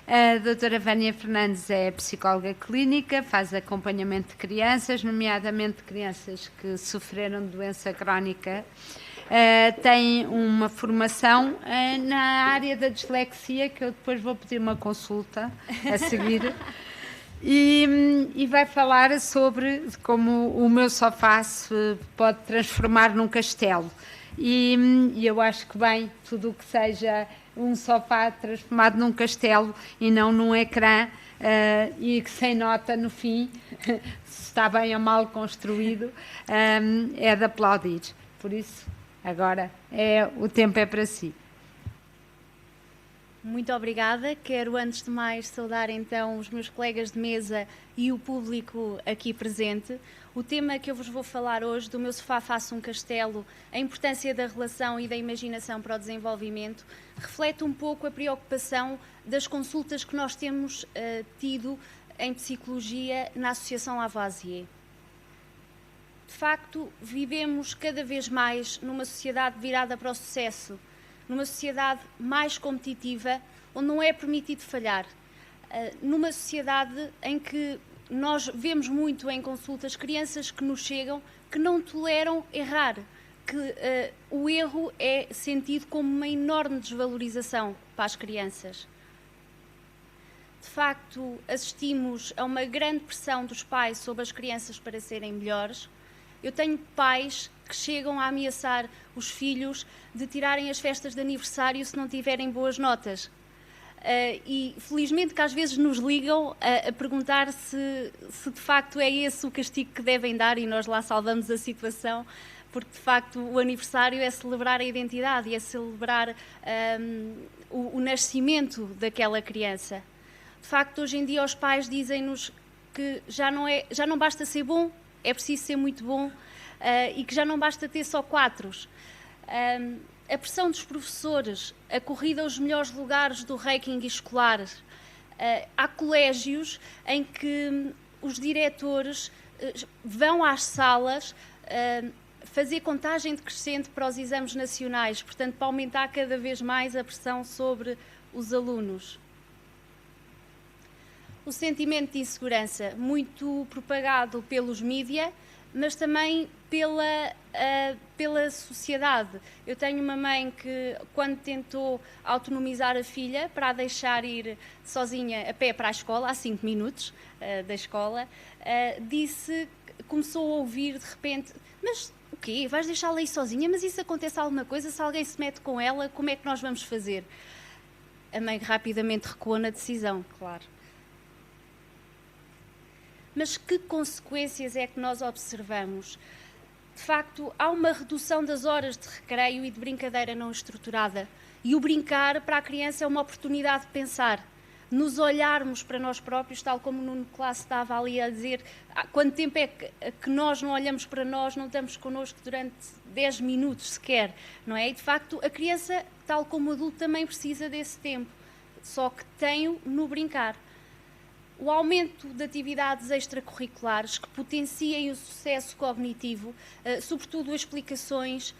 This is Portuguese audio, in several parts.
A doutora Vânia Fernandes é psicóloga clínica, faz acompanhamento de crianças, nomeadamente crianças que sofreram de doença crónica. Tem uma formação na área da dislexia, que eu depois vou pedir uma consulta a seguir. E vai falar sobre como o meu sofá se pode transformar num castelo. E eu acho que bem, tudo o que seja um sofá transformado num castelo e não num ecrã, e que sem nota no fim, se está bem ou mal construído, é de aplaudir. Por isso, agora o tempo é para si. Muito obrigada. Quero, antes de mais, saudar então os meus colegas de mesa e o público aqui presente. O tema que eu vos vou falar hoje, do meu sofá faço um castelo, a importância da relação e da imaginação para o desenvolvimento, reflete um pouco a preocupação das consultas que nós temos tido em psicologia na Associação Lavoisier. De facto, vivemos cada vez mais numa sociedade virada para o sucesso, numa sociedade mais competitiva, onde não é permitido falhar, numa sociedade em que nós vemos muito em consultas crianças que nos chegam que não toleram errar, que o erro é sentido como uma enorme desvalorização para as crianças. De facto, assistimos a uma grande pressão dos pais sobre as crianças para serem melhores. Eu tenho pais que chegam a ameaçar os filhos de tirarem as festas de aniversário se não tiverem boas notas. E felizmente que às vezes nos ligam a perguntar se de facto é esse o castigo que devem dar, e nós lá salvamos a situação, porque de facto o aniversário é celebrar a identidade e é celebrar o nascimento daquela criança. De facto, hoje em dia os pais dizem-nos que já não basta ser bom, é preciso ser muito bom, e que já não basta ter só 4. A pressão dos professores, a corrida aos melhores lugares do ranking escolar. Há colégios em que os diretores vão às salas fazer contagem decrescente para os exames nacionais, portanto, para aumentar cada vez mais a pressão sobre os alunos. O sentimento de insegurança, muito propagado pelos mídia, mas também pela sociedade. Eu tenho uma mãe que, quando tentou autonomizar a filha para a deixar ir sozinha a pé para a escola, a 5 minutos da escola, começou a ouvir de repente: mas o quê? Vais deixá-la ir sozinha? Mas isso acontece alguma coisa? Se alguém se mete com ela, como é que nós vamos fazer? A mãe rapidamente recuou na decisão, claro. Mas que consequências é que nós observamos? De facto, há uma redução das horas de recreio e de brincadeira não estruturada. E o brincar para a criança é uma oportunidade de pensar, nos olharmos para nós próprios, tal como o Nuno Classe estava ali a dizer, quanto tempo é que nós não olhamos para nós, não estamos connosco durante 10 minutos sequer, não é? E de facto, a criança, tal como o adulto, também precisa desse tempo, só que tem-o no brincar. O aumento de atividades extracurriculares que potenciem o sucesso cognitivo, sobretudo as explicações,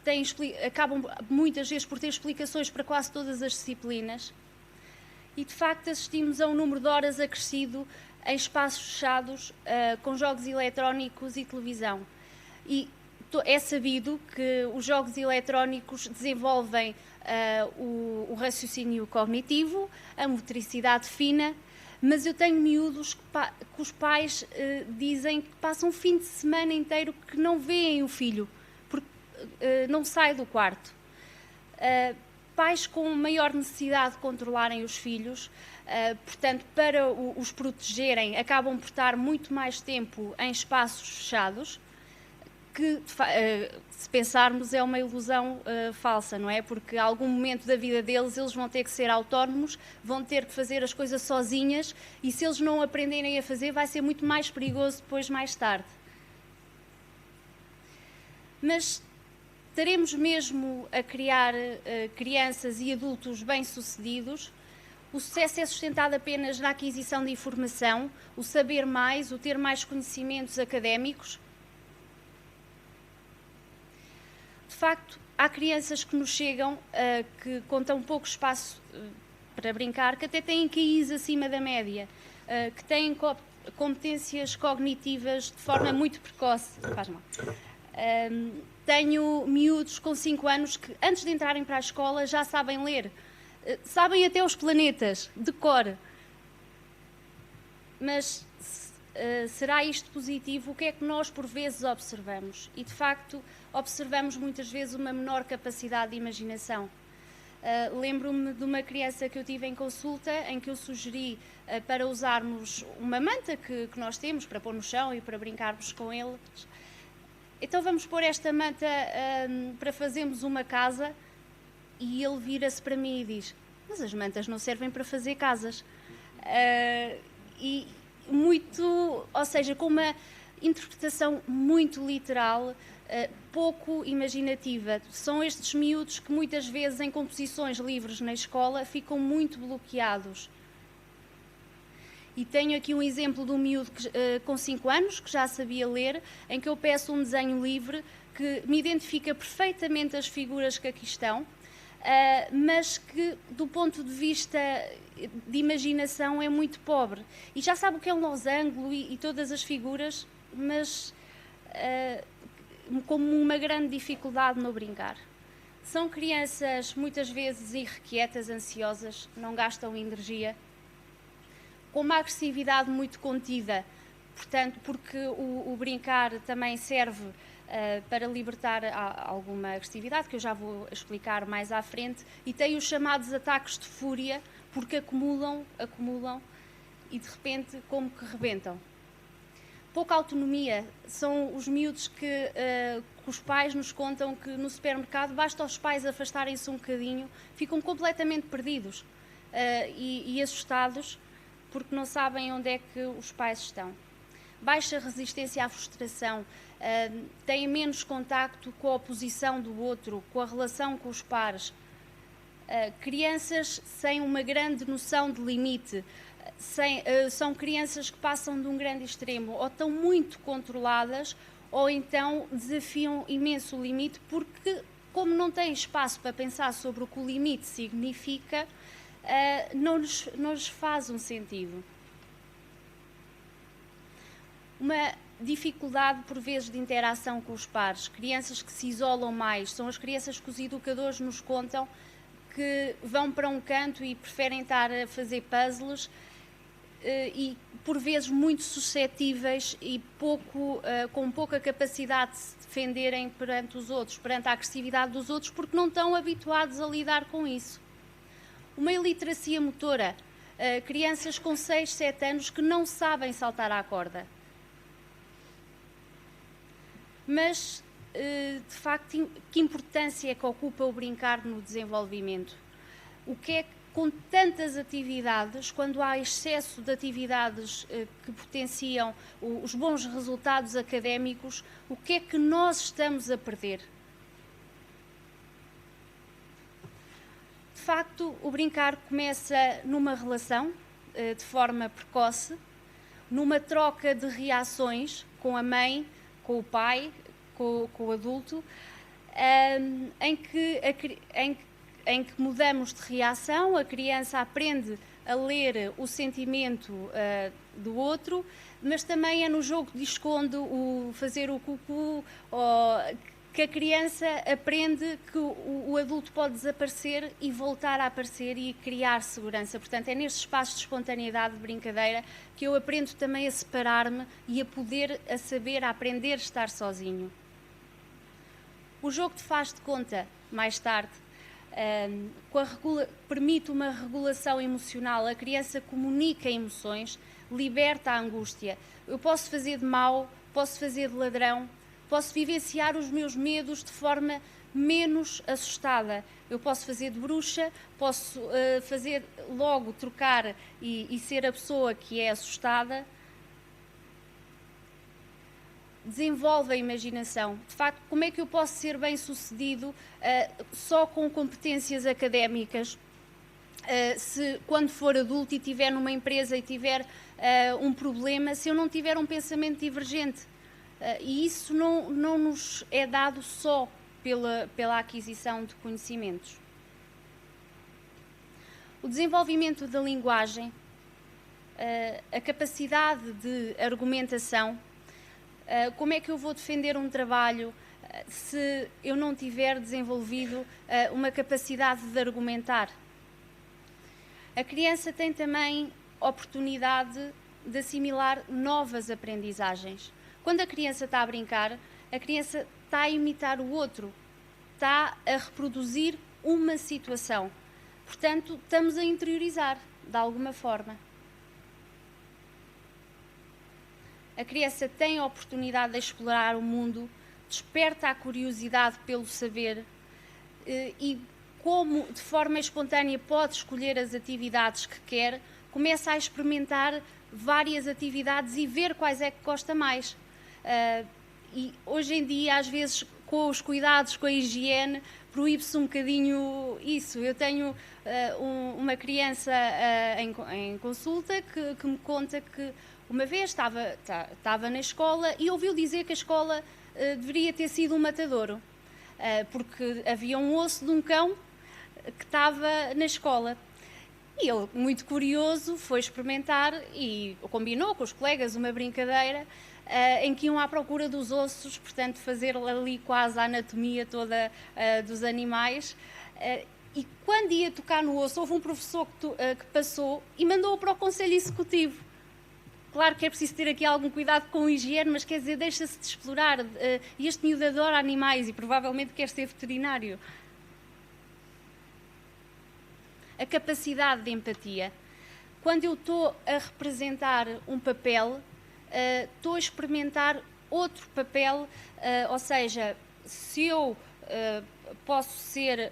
que acabam muitas vezes por ter explicações para quase todas as disciplinas. E de facto assistimos a um número de horas acrescido em espaços fechados, com jogos eletrónicos e televisão. E é sabido que os jogos eletrónicos desenvolvem o raciocínio cognitivo, a motricidade fina, mas eu tenho miúdos que os pais dizem que passam um fim de semana inteiro que não veem o filho, porque não sai do quarto. Pais com maior necessidade de controlarem os filhos, portanto, para os protegerem, acabam por estar muito mais tempo em espaços fechados, que, se pensarmos, é uma ilusão falsa, não é? Porque a algum momento da vida deles, eles vão ter que ser autónomos, vão ter que fazer as coisas sozinhas, e se eles não aprenderem a fazer, vai ser muito mais perigoso depois, mais tarde. Mas estaremos mesmo a criar crianças e adultos bem-sucedidos? O sucesso é sustentado apenas na aquisição de informação, o saber mais, o ter mais conhecimentos académicos? De facto, há crianças que nos chegam que com tão pouco espaço para brincar, que até têm QIs acima da média, que têm competências cognitivas de forma muito precoce. Faz mal. Tenho miúdos com 5 anos que, antes de entrarem para a escola, já sabem ler. Sabem até os planetas, de cor. Mas será isto positivo? O que é que nós, por vezes, observamos? E, de facto, observamos muitas vezes uma menor capacidade de imaginação. Lembro-me de uma criança que eu tive em consulta, em que eu sugeri para usarmos uma manta que nós temos para pôr no chão e para brincarmos com eles. Então vamos pôr esta manta para fazermos uma casa, e ele vira-se para mim e diz: mas as mantas não servem para fazer casas. E muito, ou seja, com uma interpretação muito literal, pouco imaginativa. São estes miúdos que muitas vezes em composições livres na escola ficam muito bloqueados. E tenho aqui um exemplo de um miúdo com 5 anos, que já sabia ler, em que eu peço um desenho livre que me identifica perfeitamente as figuras que aqui estão, mas que, do ponto de vista de imaginação, é muito pobre. E já sabe o que é um losango e todas as figuras, mas com uma grande dificuldade no brincar. São crianças muitas vezes irrequietas, ansiosas, não gastam energia, com uma agressividade muito contida, portanto, porque o brincar também serve para libertar alguma agressividade, que eu já vou explicar mais à frente, e tem os chamados ataques de fúria, porque acumulam e de repente como que rebentam. Pouca autonomia. São os miúdos que os pais nos contam que no supermercado basta os pais afastarem-se um bocadinho, ficam completamente perdidos e assustados, porque não sabem onde é que os pais estão. Baixa resistência à frustração, têm menos contacto com a oposição do outro, com a relação com os pares. Crianças sem uma grande noção de limite, são crianças que passam de um grande extremo, ou estão muito controladas, ou então desafiam imenso o limite, porque, como não têm espaço para pensar sobre o que o limite significa, não lhes faz um sentido. Uma dificuldade, por vezes, de interação com os pares. Crianças que se isolam mais. São as crianças que os educadores nos contam que vão para um canto e preferem estar a fazer puzzles e, por vezes, muito suscetíveis e com pouca capacidade de se defenderem perante os outros, perante a agressividade dos outros, porque não estão habituados a lidar com isso. Uma iliteracia motora, crianças com 6, 7 anos que não sabem saltar à corda. Mas, de facto, que importância é que ocupa o brincar no desenvolvimento? O que é que, com tantas atividades, quando há excesso de atividades que potenciam os bons resultados académicos, o que é que nós estamos a perder? De facto, o brincar começa numa relação, de forma precoce, numa troca de reações com a mãe, com o pai, com o adulto, em que mudamos de reação, a criança aprende a ler o sentimento do outro, mas também é no jogo de esconde, o fazer o cucu, que a criança aprende que o adulto pode desaparecer e voltar a aparecer e criar segurança. Portanto, é neste espaço de espontaneidade, de brincadeira, que eu aprendo também a separar-me e a saber, a aprender a estar sozinho. O jogo de faz de conta, mais tarde, permite uma regulação emocional. A criança comunica emoções, liberta a angústia. Eu posso fazer de mau, posso fazer de ladrão, posso vivenciar os meus medos de forma menos assustada. Eu posso fazer de bruxa, posso trocar e ser a pessoa que é assustada. Desenvolve a imaginação. De facto, como é que eu posso ser bem-sucedido só com competências académicas? Se quando for adulto e estiver numa empresa e tiver um problema, se eu não tiver um pensamento divergente? E isso não nos é dado só pela aquisição de conhecimentos. O desenvolvimento da linguagem, a capacidade de argumentação. Como é que eu vou defender um trabalho se eu não tiver desenvolvido uma capacidade de argumentar? A criança tem também oportunidade de assimilar novas aprendizagens. Quando a criança está a brincar, a criança está a imitar o outro, está a reproduzir uma situação. Portanto, estamos a interiorizar, de alguma forma. A criança tem a oportunidade de explorar o mundo, desperta a curiosidade pelo saber e, como de forma espontânea pode escolher as atividades que quer, começa a experimentar várias atividades e ver quais é que gosta mais. E hoje em dia, às vezes, com os cuidados, com a higiene, proíbe-se um bocadinho isso. Eu tenho uma criança em consulta que me conta que uma vez estava na escola e ouviu dizer que a escola deveria ter sido um matadouro, porque havia um osso de um cão que estava na escola. E ele, muito curioso, foi experimentar e combinou com os colegas uma brincadeira em que iam à procura dos ossos, portanto fazer ali quase a anatomia toda dos animais. E quando ia tocar no osso, houve um professor que passou e mandou-o para o Conselho Executivo. Claro que é preciso ter aqui algum cuidado com a higiene, mas quer dizer, deixa-se de explorar. E este miúdo adora animais e provavelmente quer ser veterinário. A capacidade de empatia. Quando eu estou a representar um papel, estou a experimentar outro papel, ou seja, se eu posso ser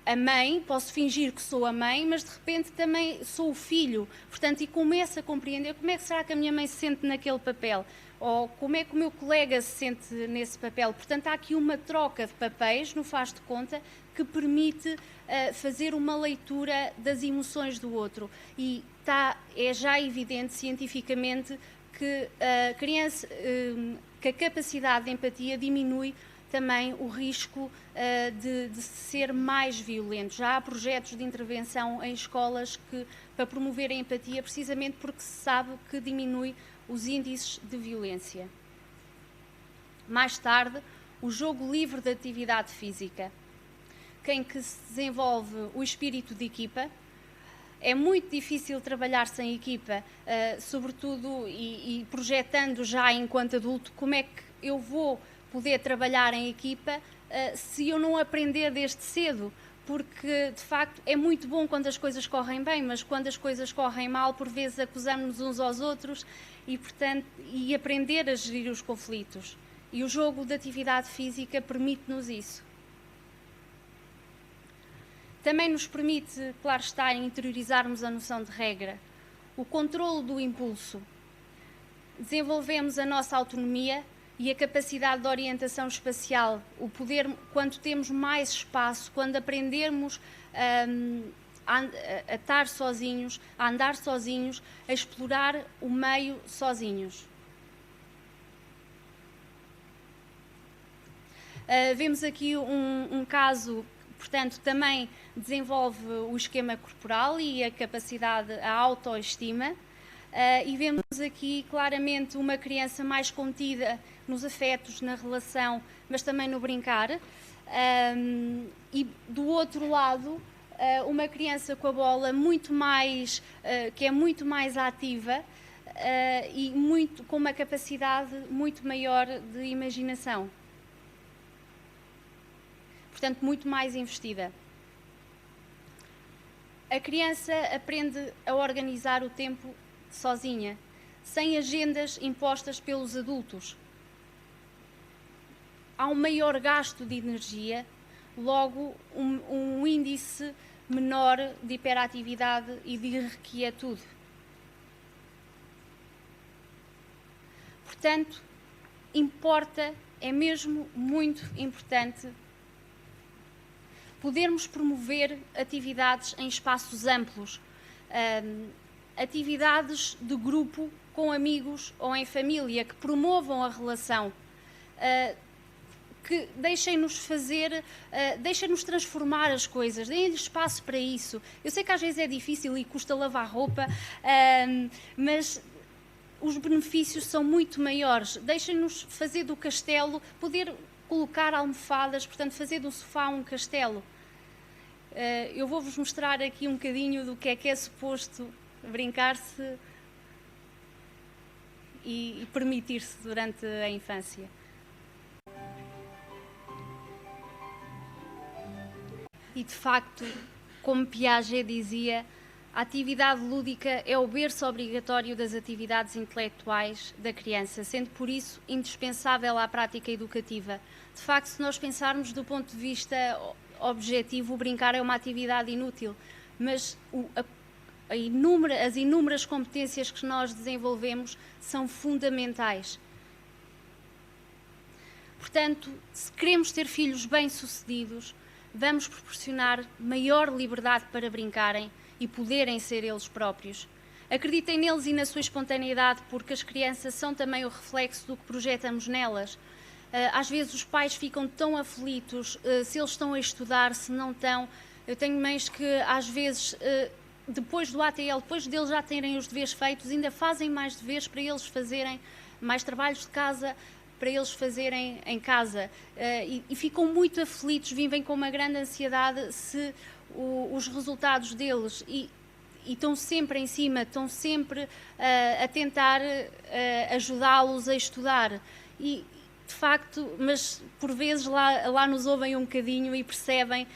a mãe, posso fingir que sou a mãe, mas de repente também sou o filho, portanto, e começo a compreender como é que será que a minha mãe se sente naquele papel, ou como é que o meu colega se sente nesse papel. Portanto, há aqui uma troca de papéis, no faz de conta, que permite fazer uma leitura das emoções do outro. E é já evidente cientificamente que que a capacidade de empatia diminui também o risco de ser mais violento. Já há projetos de intervenção em escolas para promover a empatia, precisamente porque se sabe que diminui os índices de violência. Mais tarde, o jogo livre de atividade física, em que se desenvolve o espírito de equipa. É muito difícil trabalhar sem equipa, sobretudo e projetando já enquanto adulto como é que eu vou poder trabalhar em equipa se eu não aprender desde cedo, porque de facto é muito bom quando as coisas correm bem, mas quando as coisas correm mal, por vezes acusamos-nos uns aos outros e aprender a gerir os conflitos. E o jogo de atividade física permite-nos isso. Também nos permite, claro está, interiorizarmos a noção de regra, o controlo do impulso. Desenvolvemos a nossa autonomia e a capacidade de orientação espacial, o poder, quando temos mais espaço, quando aprendemos a estar sozinhos, a andar sozinhos, a explorar o meio sozinhos. Vemos aqui um caso, portanto, também desenvolve o esquema corporal e a capacidade, a autoestima. E vemos aqui claramente uma criança mais contida nos afetos, na relação, mas também no brincar. E do outro lado, uma criança com a bola muito mais, que é muito mais ativa e com uma capacidade muito maior de imaginação. Portanto, muito mais investida. A criança aprende a organizar o tempo sozinha, sem agendas impostas pelos adultos. Há um maior gasto de energia, logo um índice menor de hiperatividade e de irrequietude. Portanto, é mesmo muito importante podermos promover atividades em espaços amplos, atividades de grupo com amigos ou em família que promovam a relação, que deixem-nos fazer, deixem-nos transformar as coisas, deem-lhes espaço para isso. Eu sei que às vezes é difícil e custa lavar roupa, mas os benefícios são muito maiores. Deixem-nos fazer do castelo, poder colocar almofadas, portanto fazer do sofá um castelo. Eu vou-vos mostrar aqui um bocadinho do que é suposto brincar-se e permitir-se durante a infância. E de facto, como Piaget dizia, a atividade lúdica é o berço obrigatório das atividades intelectuais da criança, sendo por isso indispensável à prática educativa. De facto, se nós pensarmos do ponto de vista objetivo, o brincar é uma atividade inútil, mas as inúmeras competências que nós desenvolvemos são fundamentais. Portanto, se queremos ter filhos bem-sucedidos, vamos proporcionar maior liberdade para brincarem e poderem ser eles próprios. Acreditem neles e na sua espontaneidade, porque as crianças são também o reflexo do que projetamos nelas. Às vezes os pais ficam tão aflitos se eles estão a estudar, se não estão. Eu tenho mães que às vezes, depois do ATL, depois deles já terem os deveres feitos, ainda fazem mais deveres para eles fazerem, mais trabalhos de casa, para eles fazerem em casa, e ficam muito aflitos, vivem com uma grande ansiedade se os resultados deles, e estão sempre em cima, estão sempre a tentar ajudá-los a estudar, e de facto, mas por vezes lá nos ouvem um bocadinho e percebem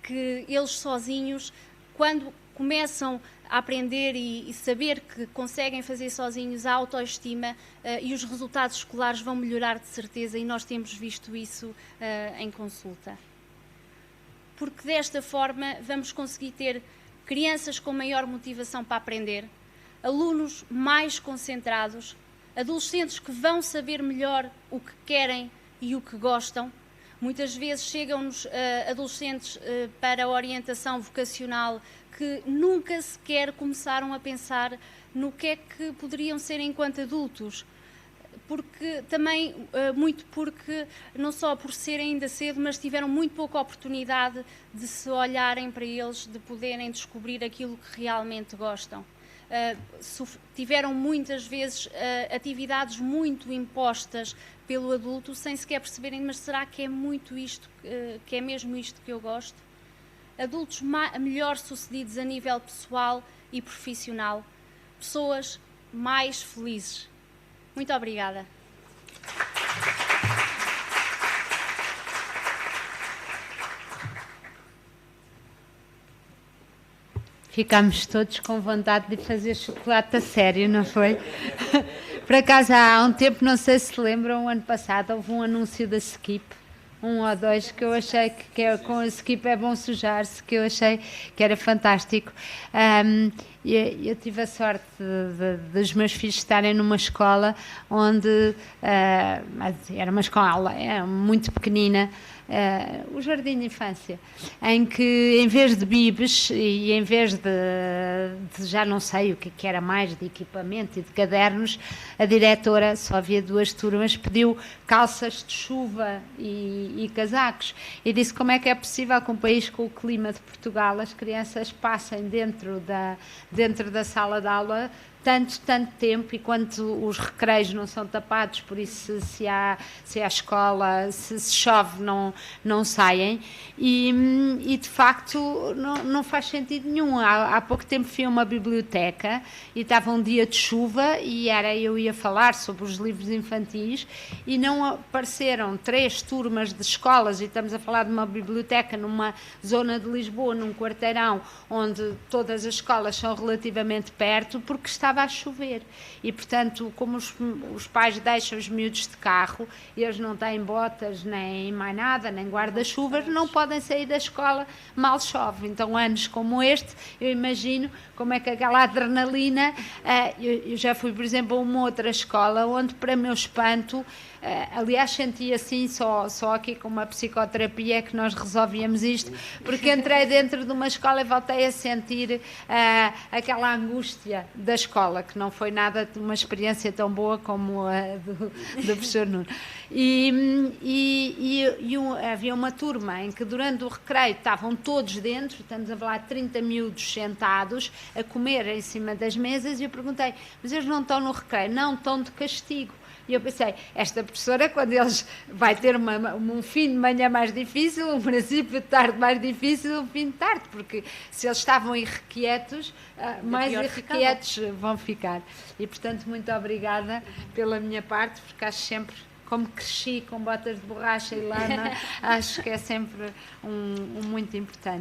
que eles sozinhos, quando começam a aprender e saber que conseguem fazer sozinhos, a autoestima e os resultados escolares vão melhorar de certeza, e nós temos visto isso em consulta. Porque desta forma vamos conseguir ter crianças com maior motivação para aprender, alunos mais concentrados, adolescentes que vão saber melhor o que querem e o que gostam. Muitas vezes chegam-nos adolescentes para a orientação vocacional que nunca sequer começaram a pensar no que é que poderiam ser enquanto adultos, porque também, muito porque, não só por ser ainda cedo, mas tiveram muito pouca oportunidade de se olharem para eles, de poderem descobrir aquilo que realmente gostam. Tiveram muitas vezes atividades muito impostas pelo adulto, sem sequer perceberem, mas será que é muito isto, que é mesmo isto que eu gosto? Adultos melhor sucedidos a nível pessoal e profissional, pessoas mais felizes. Muito obrigada. Ficámos todos com vontade de fazer chocolate a sério, não foi? Por acaso, há um tempo, não sei se lembram, ano passado houve um anúncio da Skip, 1 ou 2, que eu achei que com a Skip é bom sujar-se, que eu achei que era fantástico. Eu tive a sorte dos meus filhos estarem numa escola onde era uma escola muito pequenina, o jardim de infância, em que em vez de bibes e em vez de já não sei o que era mais, de equipamento e de cadernos, a diretora, só havia 2 turmas, pediu calças de chuva e casacos, e disse como é que é possível que um país com o clima de Portugal as crianças passem dentro da sala de aula tanto tempo, e quando os recreios não são tapados, por isso se há escola, se chove não saem, e de facto não faz sentido nenhum. Há pouco tempo fui a uma biblioteca e estava um dia de chuva e eu ia falar sobre os livros infantis e não apareceram 3 turmas de escolas, e estamos a falar de uma biblioteca numa zona de Lisboa, num quarteirão onde todas as escolas são relativamente perto, porque estava a chover, e portanto, como os pais deixam os miúdos de carro, eles não têm botas nem mais nada, nem guarda-chuvas, não podem sair da escola, mal chove. Então, anos como este, eu imagino como é que aquela adrenalina, eu já fui, por exemplo, a uma outra escola onde, para meu espanto, aliás, senti assim, só aqui com uma psicoterapia é que nós resolvíamos isto, porque entrei dentro de uma escola e voltei a sentir aquela angústia da escola, que não foi nada uma experiência tão boa como a do professor Nuno. Havia uma turma em que durante o recreio estavam todos dentro, estamos a falar de 30 miúdos sentados a comer em cima das mesas, e eu perguntei, mas eles não estão no recreio? Não, estão de castigo. E eu pensei, esta professora, quando eles vai ter um fim de manhã mais difícil, um princípio de tarde mais difícil, um fim de tarde, porque se eles estavam irrequietos, mais irrequietos vão ficar. E, portanto, muito obrigada pela minha parte, porque acho sempre, como cresci com botas de borracha e lama, acho que é sempre um muito importante.